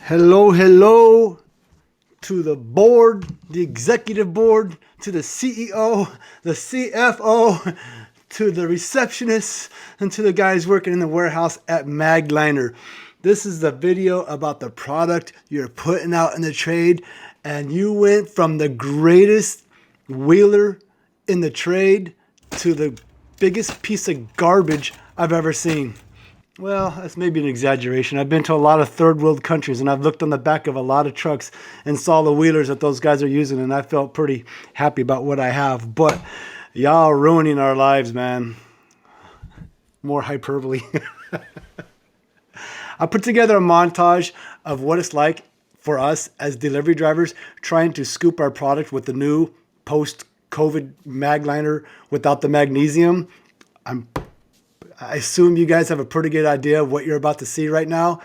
Hello, hello to the board, the executive board, to the CEO, the CFO, to the receptionist, and to the guys working in the warehouse at Magliner. This is the video about the product you're putting out in the trade, and you went from the greatest wheeler in the trade to the biggest piece of garbage I've ever seen. Well, that's maybe an exaggeration. I've been to a lot of third world countries and I've looked on the back of a lot of trucks and saw the wheelers that those guys are using, and I felt pretty happy about what I have. But y'all are ruining our lives, man. More hyperbole. I put together a montage of what it's like for us as delivery drivers trying to scoop our product with the new post-COVID Magliner without the magnesium. I assume you guys have a pretty good idea of what you're about to see right now.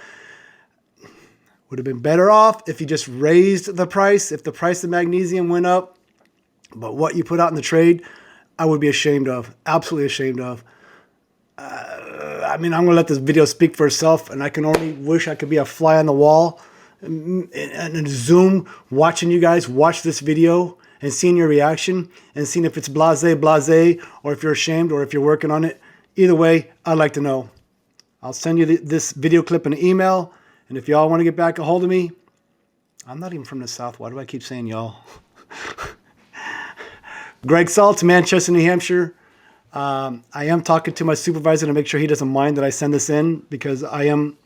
Would have been better off if you just raised the price, if the price of magnesium went up. But what you put out in the trade, I would be ashamed of, absolutely ashamed of. I'm going to let this video speak for itself, and I can only wish I could be a fly on the wall and Zoom watching you guys watch this video and seeing your reaction and seeing if it's blasé, or if you're ashamed, or if you're working on it. Either way, I'd like to know. I'll send you this video clip in an email. And if y'all want to get back a hold of me, I'm not even from the South. Why do I keep saying y'all? Greg Saltz, Manchester, New Hampshire. I am talking to my supervisor to make sure he doesn't mind that I send this in, because I am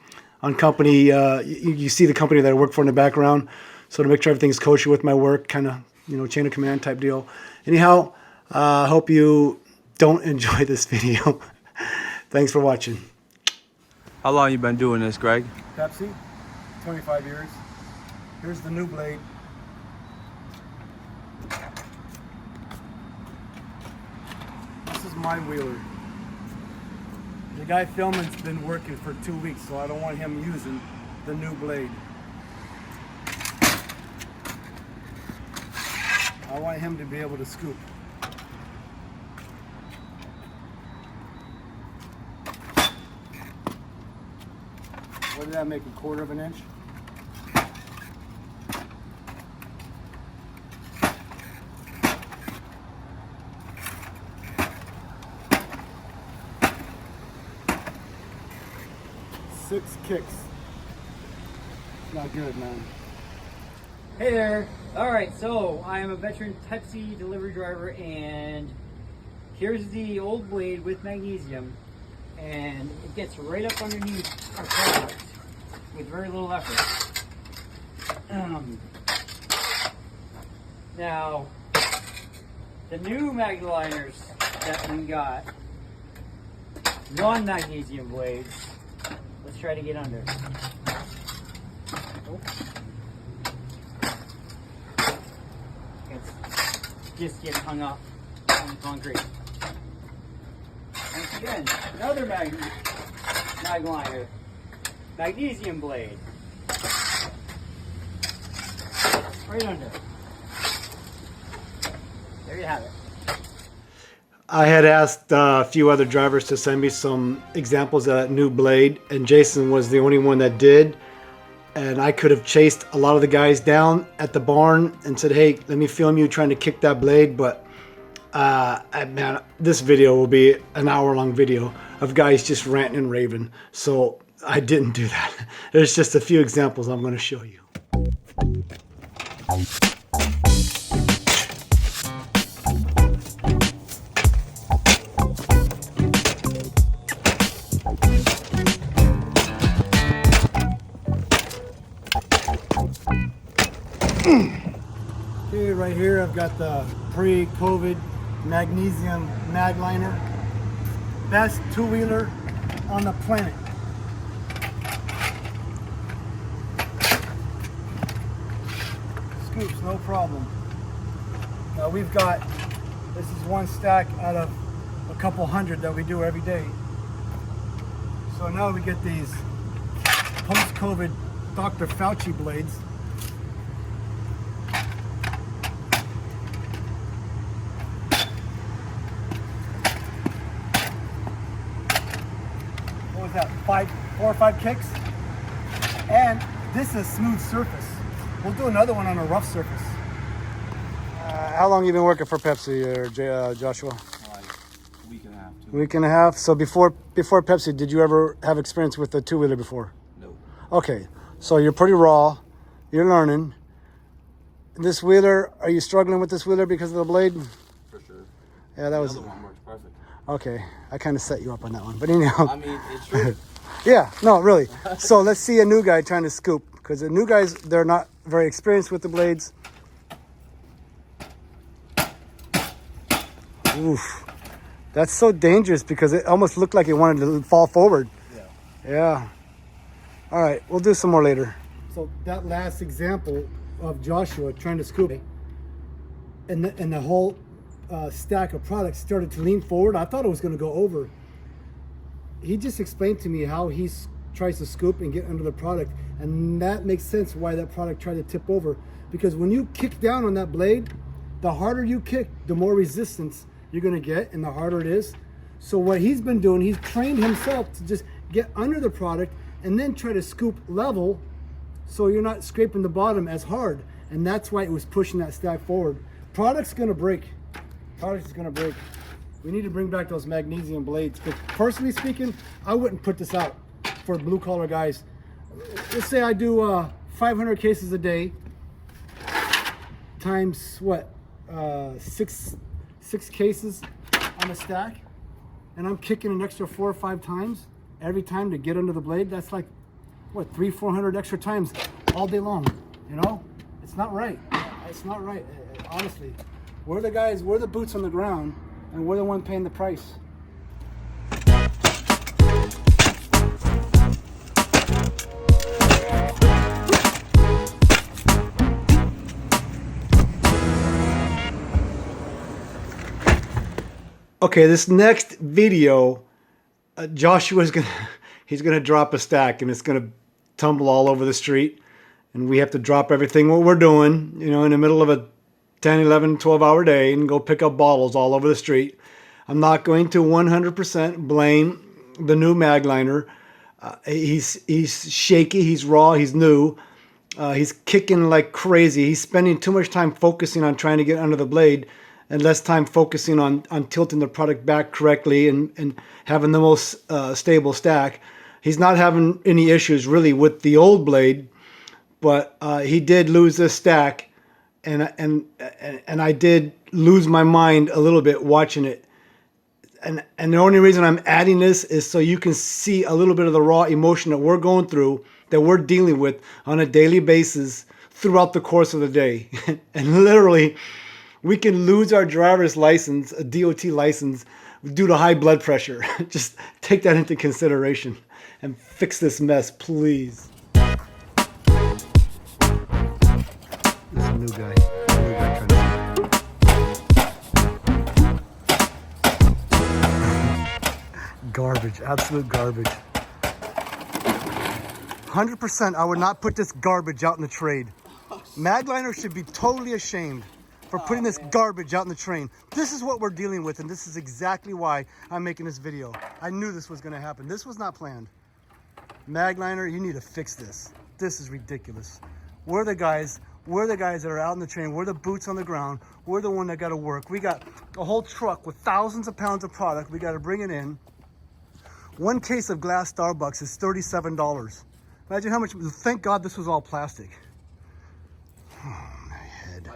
on company. You see the company that I work for in the background. So to make sure everything's kosher with my work, kind of, chain of command type deal. Anyhow, I hope you don't enjoy this video. Thanks for watching. How long you been doing this, Greg? Pepsi, 25 years. Here's the new blade. This is my wheeler. The guy filming's been working for 2 weeks, so I don't want him using the new blade. I want him to be able to scoop. What did that make, 1/4 of an inch? Six kicks. Not good, man. Hey there. Alright, so I am a veteran Pepsi delivery driver, and here's the old blade with magnesium, and it gets right up underneath our product with very little effort. Now, the new Magliners that we got, non-magnesium blades, let's try to get under. Oh. Just get hung up on the concrete. Once again, another Magliner, magnesium blade, right under. There you have it. I had asked a few other drivers to send me some examples of that new blade, and Jason was the only one that did. And I could have chased a lot of the guys down at the barn and said, hey, let me film you trying to kick that blade. But man, this video will be an hour-long video of guys just ranting and raving. So I didn't do that. There's just a few examples I'm going to show you. Okay, right here I've got the pre-COVID magnesium Magliner. Best two-wheeler on the planet. Scoops, no problem. Now we've got, this is one stack out of a couple hundred that we do every day. So now we get these post-COVID Dr. Fauci blades. What was that, 4 or 5 kicks? And This is a smooth surface. We'll do another one on a rough surface. How long you been working for Pepsi, Joshua? Like a week and a half, 2 weeks. Week and a half. So before Pepsi, did you ever have experience with a two-wheeler before? No. Okay, so you're pretty raw. You're learning. This wheeler, are you struggling with this wheeler because of the blade? For sure. Yeah, that was... The other one works perfect. Okay, I kind of set you up on that one. But anyhow... I mean, it's true. Yeah, no, really. So let's see a new guy trying to scoop. Because the new guys, they're not very experienced with the blades. Oof. That's so dangerous because it almost looked like it wanted to fall forward. Yeah. All right, we'll do some more later. So that last example of Joshua trying to scoop, and the whole stack of products started to lean forward. I thought it was going to go over. He just explained to me how he tries to scoop and get under the product, and that makes sense why that product tried to tip over. Because when you kick down on that blade, the harder you kick, the more resistance you're going to get, and the harder it is. So what he's been doing, he's trained himself to just get under the product and then try to scoop level so you're not scraping the bottom as hard. And that's why it was pushing that stack forward. Product's going to break. Product is going to break. We need to bring back those magnesium blades. Because personally speaking, I wouldn't put this out for blue collar guys. Let's say I do 500 cases a day times what? Six cases on a stack, and I'm kicking an extra 4 or 5 times every time to get under the blade. That's like what, 300-400 extra times all day long. You know, it's not right. It's not right. Honestly, we're the guys, we're the boots on the ground, and we're the one paying the price. Okay, this next video, Joshua's he's gonna drop a stack and it's gonna tumble all over the street, and we have to drop everything what we're doing, you know, in the middle of a 10, 11, 12-hour day and go pick up bottles all over the street. I'm not going to 100% blame the new Magliner. He's shaky, he's raw, he's new. He's kicking like crazy. He's spending too much time focusing on trying to get under the blade and less time focusing on tilting the product back correctly and having the most stable stack. He's not having any issues really with the old blade, but he did lose this stack, and I did lose my mind a little bit watching it. And the only reason I'm adding this is so you can see a little bit of the raw emotion that we're going through, that we're dealing with on a daily basis throughout the course of the day. And literally, we can lose our driver's license, a DOT license, due to high blood pressure. Just take that into consideration and fix this mess, please. This is a new guy. Trying to... Garbage, absolute garbage. 100%, I would not put this garbage out in the trade. Magliner should be totally ashamed for putting this garbage out in the train. This is what we're dealing with, and this is exactly why I'm making this video. I knew this was gonna happen. This was not planned. Magliner, you need to fix this. This is ridiculous. We're the guys that are out in the train. We're the boots on the ground. We're the one that gotta work. We got a whole truck with thousands of pounds of product. We gotta bring it in. One case of glass Starbucks is $37. Imagine how much, thank God this was all plastic. Oh, my head.